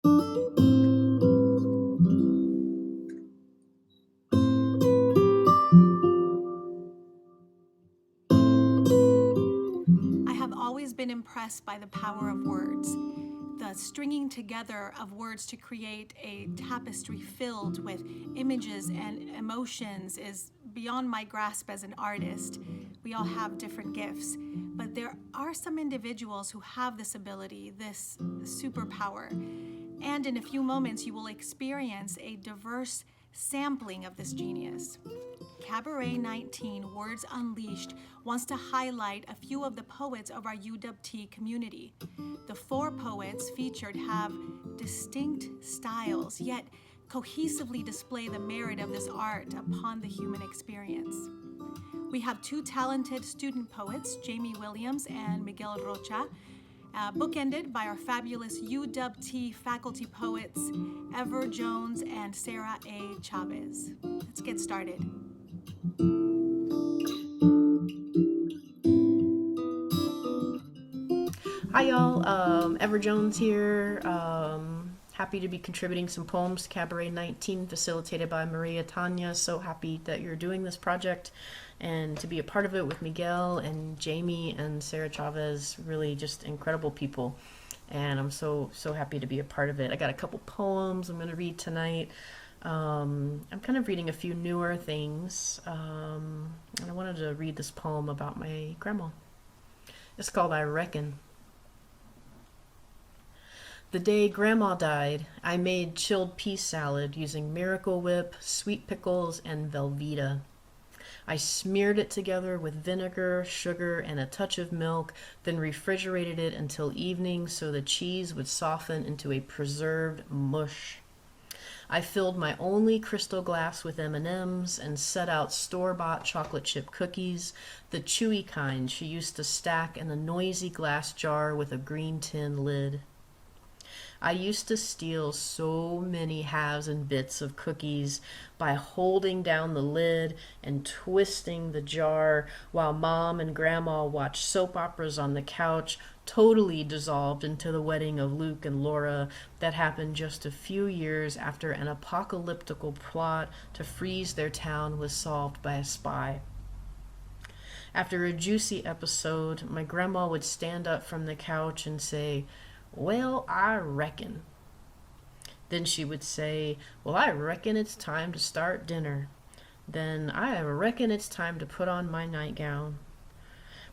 I have always been impressed by the power of words. The stringing together of words to create a tapestry filled with images and emotions is beyond my grasp as an artist. We all have different gifts, but there are some individuals who have this ability, this superpower. And in a few moments, you will experience a diverse sampling of this genius. Cabaret 19 Words Unleashed wants to highlight a few of the poets of our UW-T community. The 4 poets featured have distinct styles, yet cohesively display the merit of this art upon the human experience. We have 2 talented student poets, Jamie Williams and Miguel Rocha, bookended by our fabulous UW-T faculty poets, Ever Jones and Sarah A. Chavez. Let's get started. Hi y'all, Ever Jones here. Happy to be contributing some poems to Cabaret 19, facilitated by Maria Tanya. So happy that you're doing this project and to be a part of it with Miguel and Jamie and Sarah Chavez. Really just incredible people. And I'm so happy to be a part of it. I got a couple poems I'm going to read tonight. I'm kind of reading a few newer things. And I wanted to read this poem about my grandma. It's called I Reckon. The day Grandma died, I made chilled pea salad using Miracle Whip, sweet pickles, and Velveeta. I smeared it together with vinegar, sugar, and a touch of milk, then refrigerated it until evening so the cheese would soften into a preserved mush. I filled my only crystal glass with M&Ms and set out store-bought chocolate chip cookies, the chewy kind she used to stack in a noisy glass jar with a green tin lid. I used to steal so many halves and bits of cookies by holding down the lid and twisting the jar while Mom and Grandma watched soap operas on the couch, totally dissolved into the wedding of Luke and Laura that happened just a few years after an apocalyptical plot to freeze their town was solved by a spy. After a juicy episode, my grandma would stand up from the couch and say, "Well, I reckon." Then she would say, "Well, I reckon it's time to start dinner." Then, "I reckon it's time to put on my nightgown."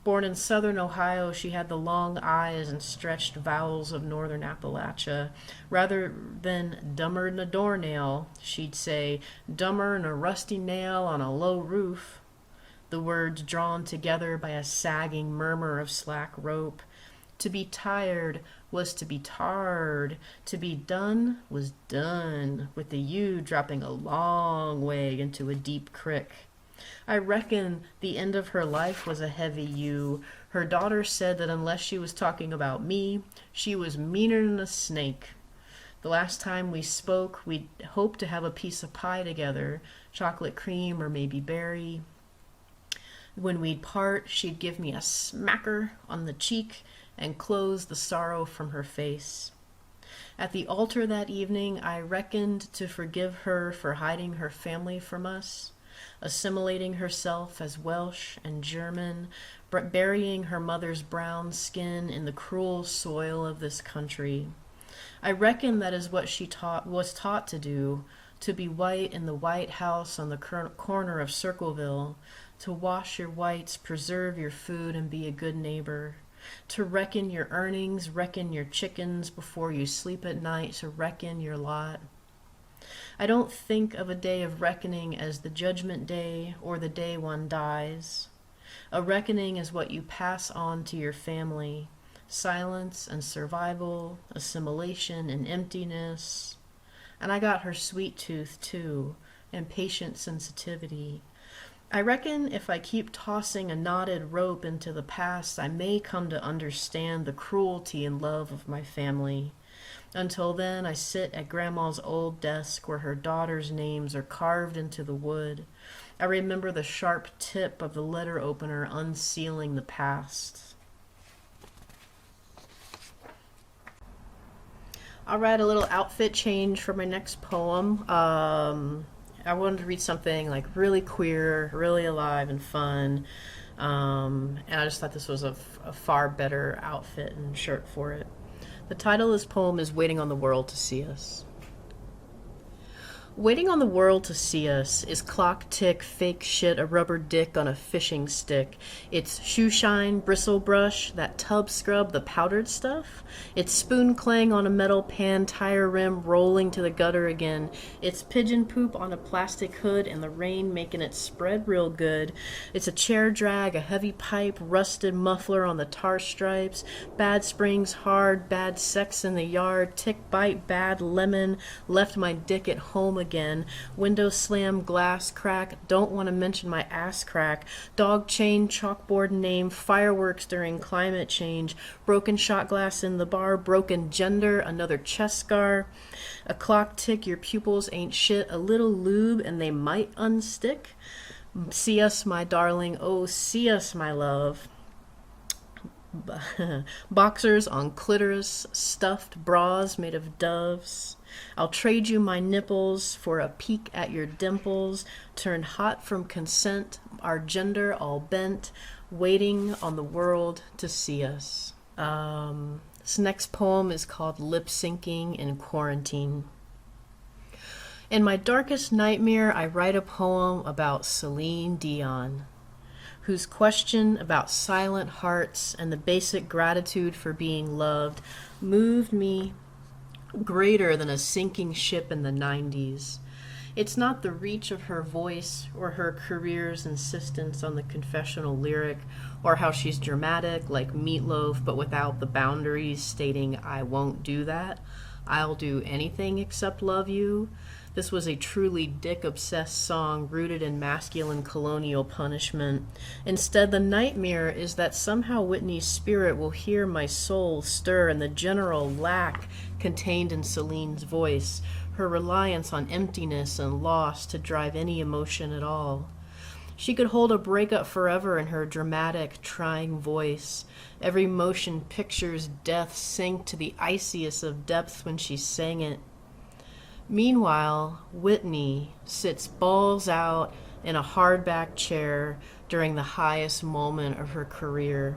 Born in southern Ohio, she had the long eyes and stretched vowels of northern Appalachia. Rather than "dumber'n a doornail," she'd say, "dumber'n a rusty nail on a low roof," the words drawn together by a sagging murmur of slack rope. To be tired was to be tarred. To be done was done, with the U dropping a long way into a deep crick. I reckon the end of her life was a heavy U. Her daughter said that unless she was talking about me, she was meaner than a snake. The last time we spoke, we'd hoped to have a piece of pie together, chocolate cream or maybe berry. When we'd part, she'd give me a smacker on the cheek and close the sorrow from her face. At the altar that evening, I reckoned to forgive her for hiding her family from us, assimilating herself as Welsh and German, burying her mother's brown skin in the cruel soil of this country. I reckon that is what she was taught to do, to be white in the White House on the corner of Circleville, to wash your whites, preserve your food, and be a good neighbor. To reckon your earnings, reckon your chickens before you sleep at night, to reckon your lot. I don't think of a day of reckoning as the judgment day or the day one dies. A reckoning is what you pass on to your family. Silence and survival, assimilation and emptiness. And I got her sweet tooth too, and patient sensitivity. I reckon if I keep tossing a knotted rope into the past, I may come to understand the cruelty and love of my family. Until then, I sit at Grandma's old desk where her daughters' names are carved into the wood. I remember the sharp tip of the letter opener unsealing the past. All right, a little outfit change for my next poem. I wanted to read something like really queer, really alive and fun. And I just thought this was a far better outfit and shirt for it. The title of this poem is Waiting on the World to See Us. Waiting on the world to see us is clock tick, fake shit, a rubber dick on a fishing stick. It's shoe shine, bristle brush, that tub scrub, the powdered stuff. It's spoon clang on a metal pan, tire rim rolling to the gutter again. It's pigeon poop on a plastic hood and the rain making it spread real good. It's a chair drag, a heavy pipe, rusted muffler on the tar stripes, bad springs hard, bad sex in the yard, tick bite, bad lemon, left my dick at home again, window slam, glass crack, don't want to mention my ass crack, dog chain, chalkboard name, fireworks during climate change, broken shot glass in the bar, broken gender, another chest scar, a clock tick, your pupils ain't shit, a little lube and they might unstick. See us, my darling, oh, see us, my love. Boxers on clitoris, stuffed bras made of doves. I'll trade you my nipples for a peek at your dimples, turned hot from consent, our gender all bent, waiting on the world to see us. This next poem is called Lip Syncing in Quarantine. In my darkest nightmare, I write a poem about Celine Dion, whose question about silent hearts and the basic gratitude for being loved moved me greater than a sinking ship in the 90s. It's not the reach of her voice or her career's insistence on the confessional lyric or how she's dramatic like Meatloaf but without the boundaries stating, I won't do that. I'll do anything except love you. This was a truly dick-obsessed song rooted in masculine colonial punishment. Instead, the nightmare is that somehow Whitney's spirit will hear my soul stir in the general lack contained in Celine's voice, her reliance on emptiness and loss to drive any emotion at all. She could hold a breakup forever in her dramatic, trying voice. Every motion pictures death sink to the iciest of depths when she sang it. Meanwhile, Whitney sits balls out in a hardback chair during the highest moment of her career.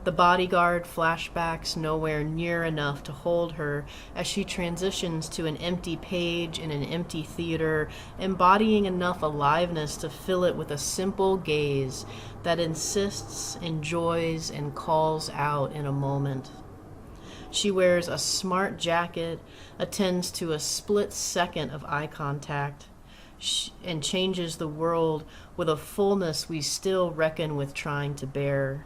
The bodyguard flashbacks nowhere near enough to hold her as she transitions to an empty page in an empty theater, embodying enough aliveness to fill it with a simple gaze that insists, enjoys, and calls out in a moment. She wears a smart jacket, attends to a split second of eye contact, and changes the world with a fullness we still reckon with trying to bear.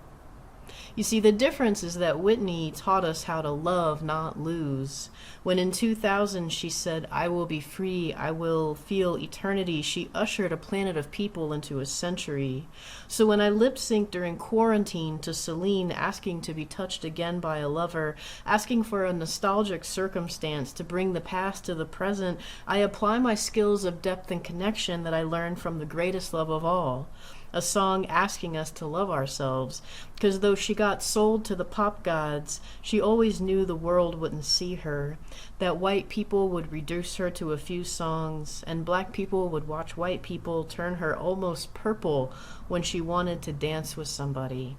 You see, the difference is that Whitney taught us how to love, not lose. When in 2000 she said, I will be free, I will feel eternity, she ushered a planet of people into a century. So when I lip-synced during quarantine to Celine asking to be touched again by a lover, asking for a nostalgic circumstance to bring the past to the present, I apply my skills of depth and connection that I learned from the greatest love of all. A song asking us to love ourselves, because though she got sold to the pop gods, she always knew the world wouldn't see her, that white people would reduce her to a few songs, and black people would watch white people turn her almost purple when she wanted to dance with somebody.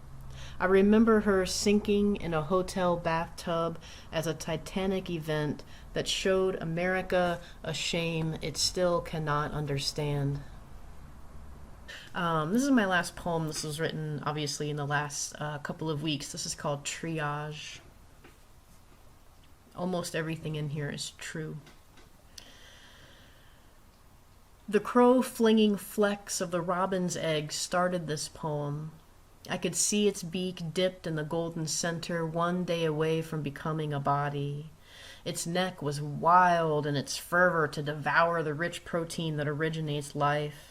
I remember her sinking in a hotel bathtub as a Titanic event that showed America a shame it still cannot understand. This is my last poem. This was written, obviously, in the last couple of weeks. This is called Triage. Almost everything in here is true. The crow-flinging flecks of the robin's egg started this poem. I could see its beak dipped in the golden center, one day away from becoming a body. Its neck was wild in its fervor to devour the rich protein that originates life.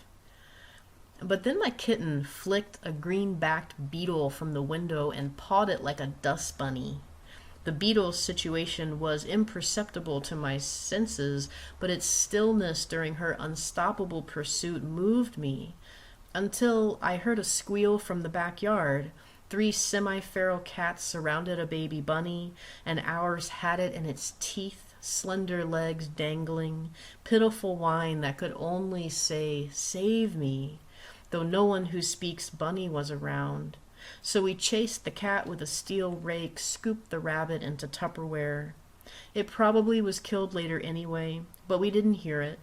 But then my kitten flicked a green-backed beetle from the window and pawed it like a dust bunny. The beetle's situation was imperceptible to my senses, but its stillness during her unstoppable pursuit moved me, until I heard a squeal from the backyard. 3 semi-feral cats surrounded a baby bunny, and ours had it in its teeth, slender legs dangling, pitiful whine that could only say, "Save me," though no one who speaks bunny was around. So we chased the cat with a steel rake, scooped the rabbit into Tupperware. It probably was killed later anyway, but we didn't hear it.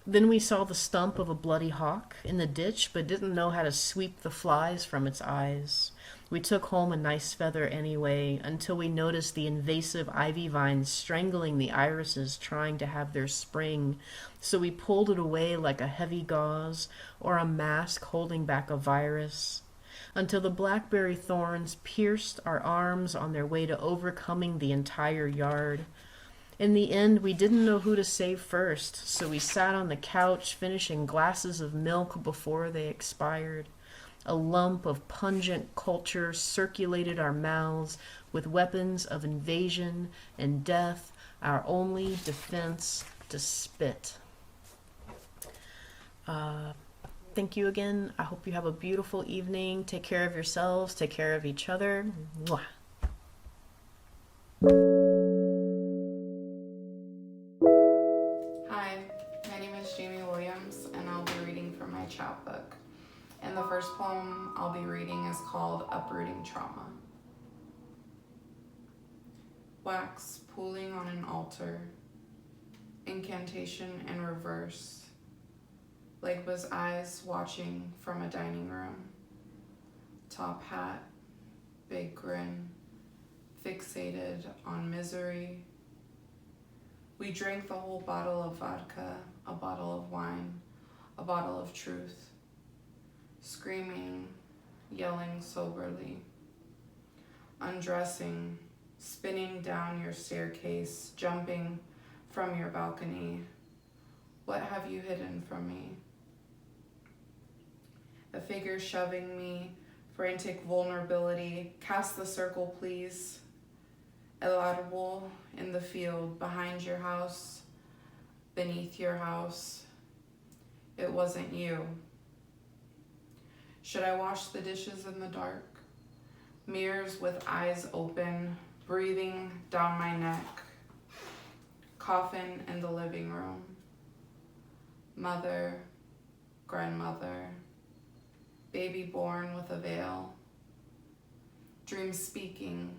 Then we saw the stump of a bloody hawk in the ditch, but didn't know how to sweep the flies from its eyes. We took home a nice feather anyway, until we noticed the invasive ivy vines strangling the irises trying to have their spring, so we pulled it away like a heavy gauze or a mask holding back a virus, until the blackberry thorns pierced our arms on their way to overcoming the entire yard. In the end, we didn't know who to save first, so we sat on the couch finishing glasses of milk before they expired. A lump of pungent culture circulated our mouths with weapons of invasion and death, our only defense to spit. Thank you again. I hope you have a beautiful evening. Take care of yourselves. Take care of each other. Mwah. Chapbook. And the first poem I'll be reading is called Uprooting Trauma. Wax pooling on an altar, incantation in reverse, Legba's eyes watching from a dining room, top hat, big grin, fixated on misery. We drank the whole bottle of vodka, a bottle of wine, a bottle of truth, screaming, yelling soberly, undressing, spinning down your staircase, jumping from your balcony. What have you hidden from me? A figure shoving me, frantic vulnerability. Cast the circle, please. El árbol in the field, behind your house, beneath your house. It wasn't you. Should I wash the dishes in the dark? Mirrors with eyes open, breathing down my neck. Coffin in the living room. Mother, grandmother, baby born with a veil. Dream speaking,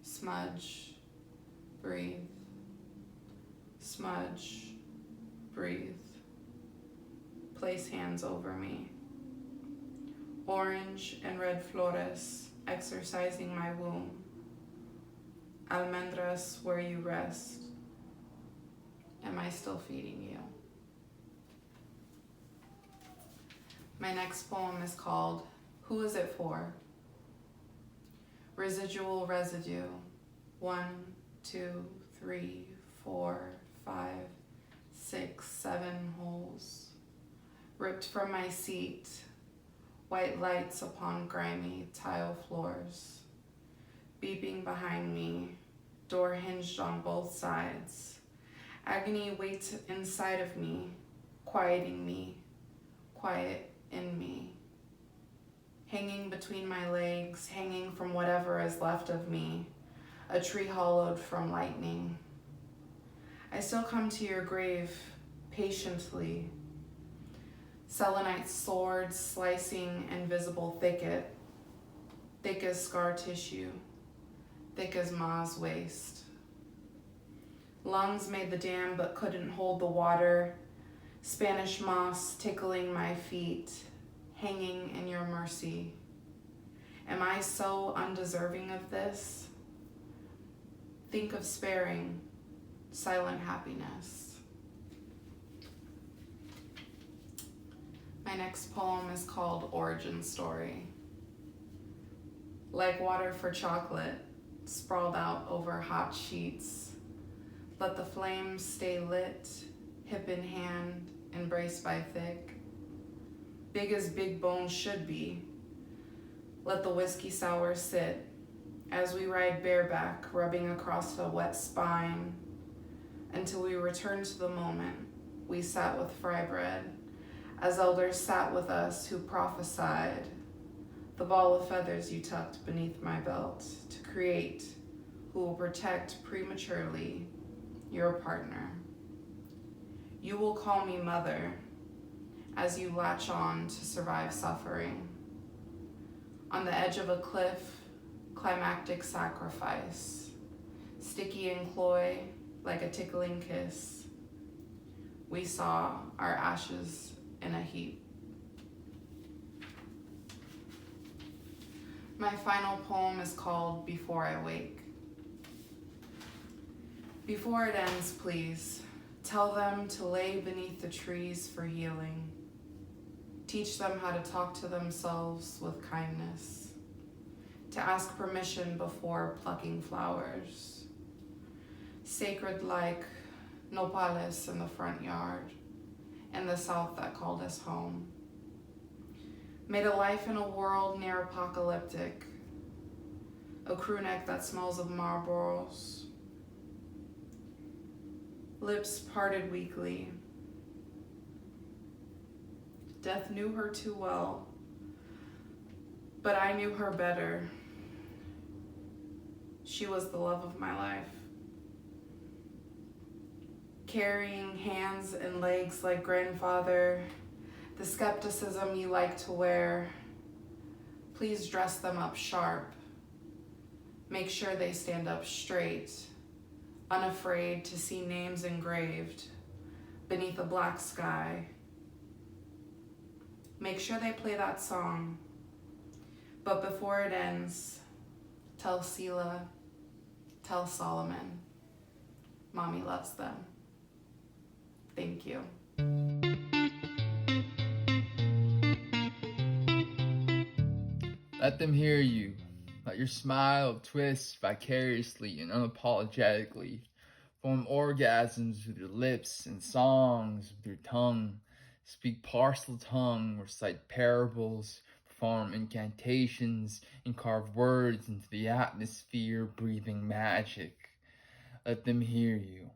smudge, breathe. Smudge, breathe. Place hands over me. Orange and red flores exercising my womb. Almendras where you rest. Am I still feeding you? My next poem is called Who Is It For? Residual residue. 1, 2, 3, 4, 5, 6, 7 holes. Ripped from my seat, white lights upon grimy tile floors. Beeping behind me, door hinged on both sides. Agony waits inside of me, quieting me, quiet in me. Hanging between my legs, hanging from whatever is left of me, a tree hollowed from lightning. I still come to your grave patiently. Selenite swords slicing invisible thicket, thick as scar tissue, thick as Ma's waist. Lungs made the dam but couldn't hold the water, Spanish moss tickling my feet, hanging in your mercy. Am I so undeserving of this? Think of sparing, silent happiness. My next poem is called Origin Story. Like water for chocolate, sprawled out over hot sheets. Let the flames stay lit, hip in hand, embraced by thick. Big as big bones should be. Let the whiskey sour sit as we ride bareback, rubbing across the wet spine, until we return to the moment we sat with fry bread, as elders sat with us who prophesied, the ball of feathers you tucked beneath my belt to create who will protect prematurely, your partner. You will call me mother as you latch on to survive suffering. On the edge of a cliff, climactic sacrifice, sticky and cloy like a tickling kiss. We saw our ashes in a heap. My final poem is called Before I Wake. Before it ends, please, tell them to lay beneath the trees for healing. Teach them how to talk to themselves with kindness, to ask permission before plucking flowers. Sacred like nopales in the front yard, in the south that called us home. Made a life in a world near apocalyptic, a crew neck that smells of Marlboros. Lips parted weakly. Death knew her too well, but I knew her better. She was the love of my life. Carrying hands and legs like grandfather, the skepticism you like to wear. Please dress them up sharp. Make sure they stand up straight, unafraid to see names engraved beneath a black sky. Make sure they play that song. But before it ends, tell Sela, tell Solomon, Mommy loves them. Thank you. Let them hear you. Let your smile twist vicariously and unapologetically. Form orgasms with your lips and songs with your tongue. Speak parcel tongue, recite parables, perform incantations, and carve words into the atmosphere, breathing magic. Let them hear you.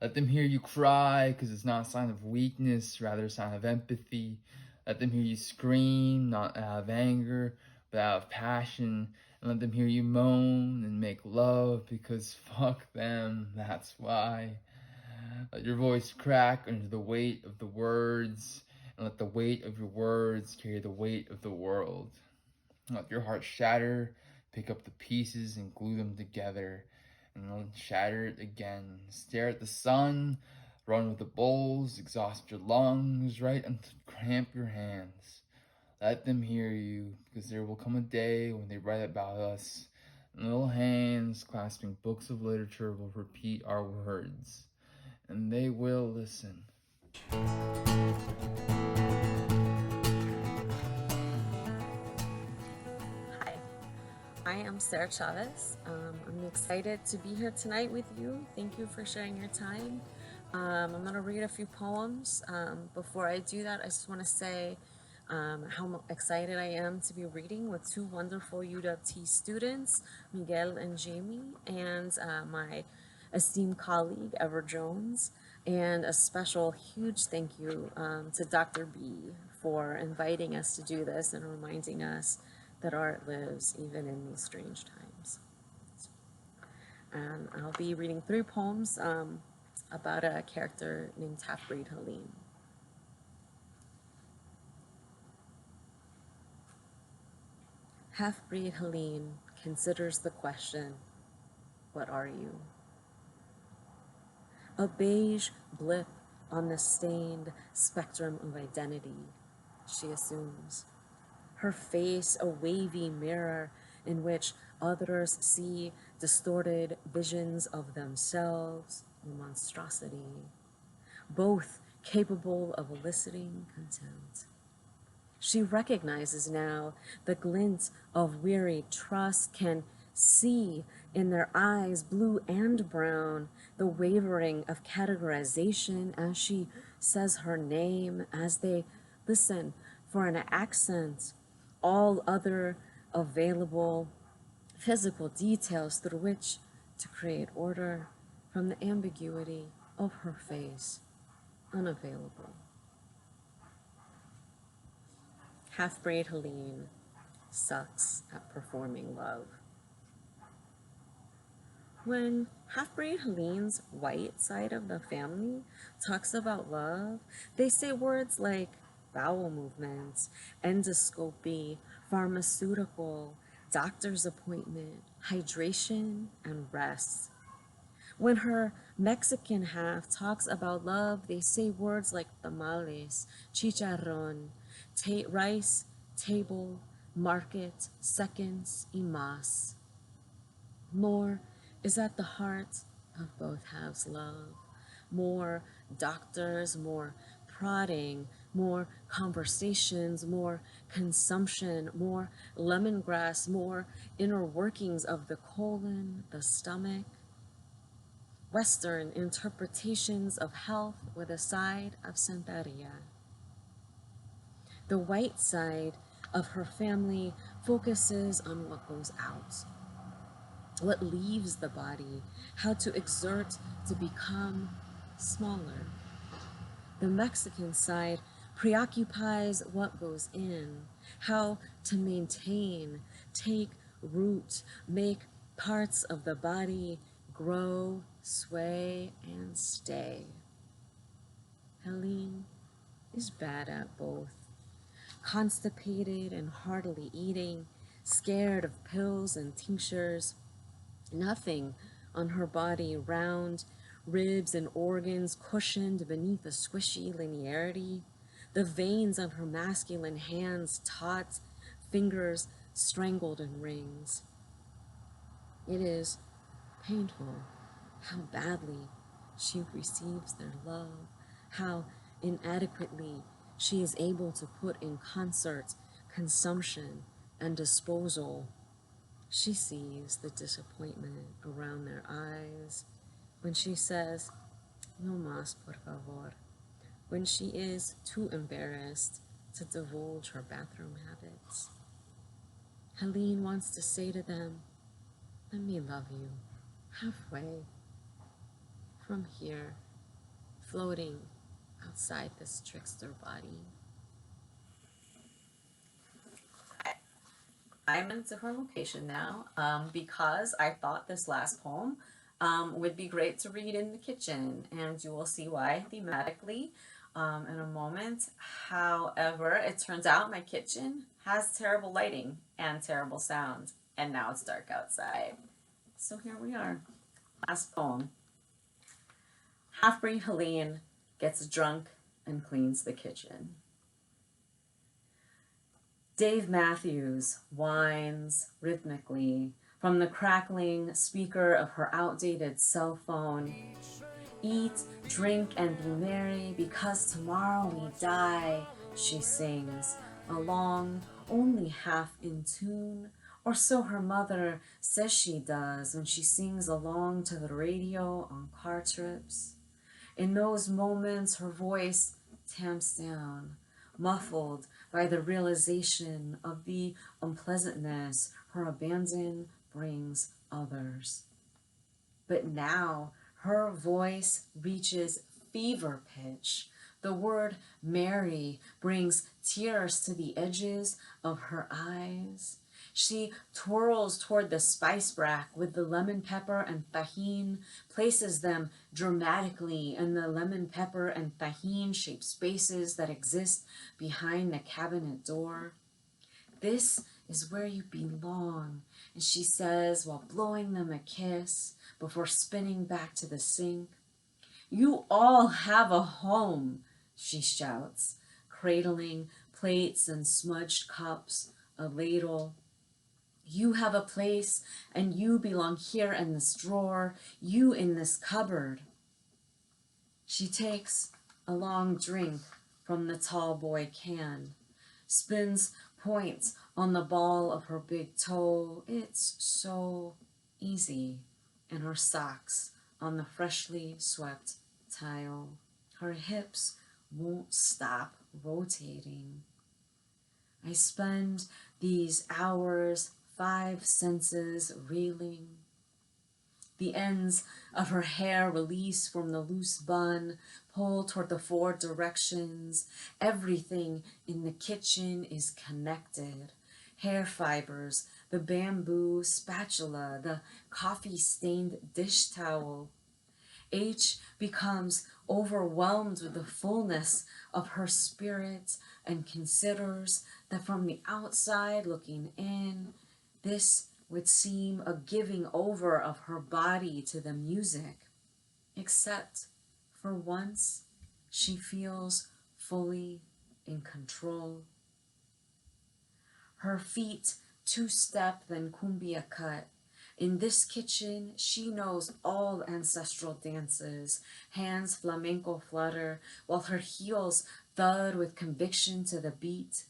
Let them hear you cry, because it's not a sign of weakness, rather a sign of empathy. Let them hear you scream, not out of anger, but out of passion. And let them hear you moan and make love, because fuck them, that's why. Let your voice crack under the weight of the words, and let the weight of your words carry the weight of the world. Let your heart shatter, pick up the pieces and glue them together, and then shatter it again. Stare at the sun, run with the bulls, exhaust your lungs, right until cramp your hands. Let them hear you, because there will come a day when they write about us, and little hands clasping books of literature will repeat our words, and they will listen. Hi, I am Sarah Chavez. I'm excited to be here tonight with you. Thank you for sharing your time. I'm going to read a few poems. Before I do that, I just want to say how excited I am to be reading with two wonderful UWT students, Miguel and Jamie, and my esteemed colleague, Ever Jones. And a special huge thank you to Dr. B for inviting us to do this and reminding us that art lives even in these strange times. And I'll be reading 3 poems about a character named Half-Breed Helene. Half-Breed Helene considers the question, what are you? A beige blip on the stained spectrum of identity, she assumes. Her face a wavy mirror in which others see distorted visions of themselves or monstrosity, both capable of eliciting contempt. She recognizes now the glint of weary trust, can see in their eyes, blue and brown, the wavering of categorization as she says her name, as they listen for an accent, all other available physical details through which to create order from the ambiguity of her face, unavailable. Half-Breed Helene sucks at performing love. When half-breed Helene's white side of the family talks about love, they say words like bowel movements, endoscopy, pharmaceutical, doctor's appointment, hydration, and rest. When her Mexican half talks about love, they say words like tamales, chicharrón, rice, table, market, seconds, y más. More is at the heart of both halves' love. More doctors, more prodding, more conversations, more consumption, more lemongrass, more inner workings of the colon, the stomach. Western interpretations of health with a side of Santeria. The white side of her family focuses on what goes out, what leaves the body, how to exert to become smaller. The Mexican side preoccupies what goes in, how to maintain, take root, make parts of the body grow, sway, and stay. Helene is bad at both. Constipated and heartily eating, scared of pills and tinctures, nothing on her body round, ribs and organs cushioned beneath a squishy linearity, the veins on her masculine hands taut, fingers strangled in rings. It is painful how badly she receives their love, how inadequately she is able to put in concert consumption and disposal. She sees the disappointment around their eyes when she says, "No más, por favor," when she is too embarrassed to divulge her bathroom habits. Helene wants to say to them, "Let me love you halfway from here, floating outside this trickster body." I'm in a different location now because I thought this last poem would be great to read in the kitchen, and you will see why thematically in a moment. However, it turns out my kitchen has terrible lighting and terrible sound, and now it's dark outside. So here we are. Last poem. Half-breed Helene gets drunk and cleans the kitchen. Dave Matthews whines rhythmically from the crackling speaker of her outdated cell phone. "Eat, drink, and be merry, because tomorrow we die," she sings, along, only half in tune, or so her mother says she does when she sings along to the radio on car trips. In those moments, her voice tamps down, muffled by the realization of the unpleasantness her abandon brings others. But now her voice reaches fever pitch. The word Mary brings tears to the edges of her eyes. She twirls toward the spice rack with the lemon pepper and tajin, places them dramatically in the lemon pepper and tajin shaped spaces that exist behind the cabinet door. "This is where you belong," and she says while blowing them a kiss before spinning back to the sink. "You all have a home," she shouts, cradling plates and smudged cups, a ladle. "You have a place, and you belong here in this drawer, you in this cupboard." She takes a long drink from the tall boy can, spins points on the ball of her big toe. It's so easy. And her socks on the freshly swept tile. Her hips won't stop rotating. I spend these hours, 5 senses reeling. The ends of her hair release from the loose bun, pull toward the 4 directions. Everything in the kitchen is connected. Hair fibers the bamboo spatula, the coffee-stained dish towel. H becomes overwhelmed with the fullness of her spirit and considers that from the outside looking in, this would seem a giving over of her body to the music, except for once she feels fully in control. Her feet two-step then cumbia cut. In this kitchen, she knows all ancestral dances. Hands flamenco flutter, while her heels thud with conviction to the beat.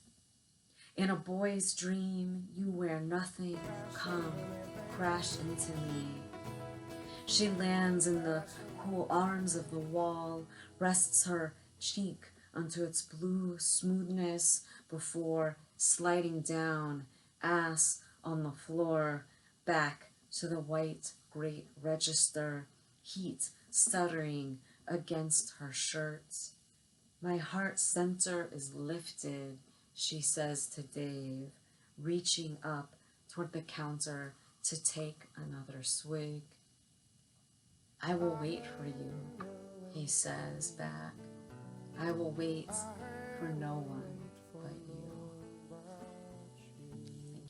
In a boy's dream, you wear nothing, come, crash into me. She lands in the cool arms of the wall, rests her cheek onto its blue smoothness before sliding down, ass on the floor, back to the white great register, heat stuttering against her shirts. My heart center is lifted, she says to Dave, reaching up toward the counter to take another swig. I will wait for you, he says back. I will wait for no one but you. Thank you.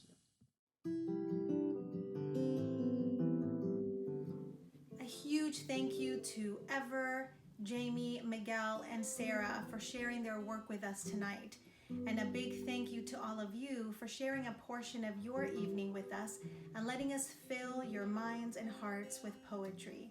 A huge thank you to Ever, Jamie, Miguel, and Sarah for sharing their work with us tonight. And a big thank you to all of you for sharing a portion of your evening with us and letting us fill your minds and hearts with poetry.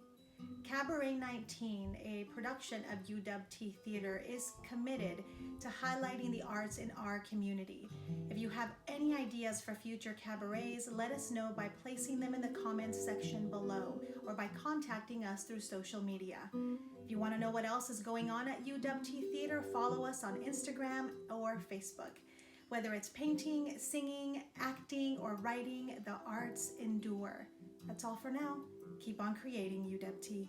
Cabaret 19, a production of UWT Theater, is committed to highlighting the arts in our community. If you have any ideas for future cabarets, let us know by placing them in the comments section below or by contacting us through social media. If you want to know what else is going on at UWT Theater, follow us on Instagram or Facebook. Whether it's painting, singing, acting, or writing, the arts endure. That's all for now. Keep on creating, UWT.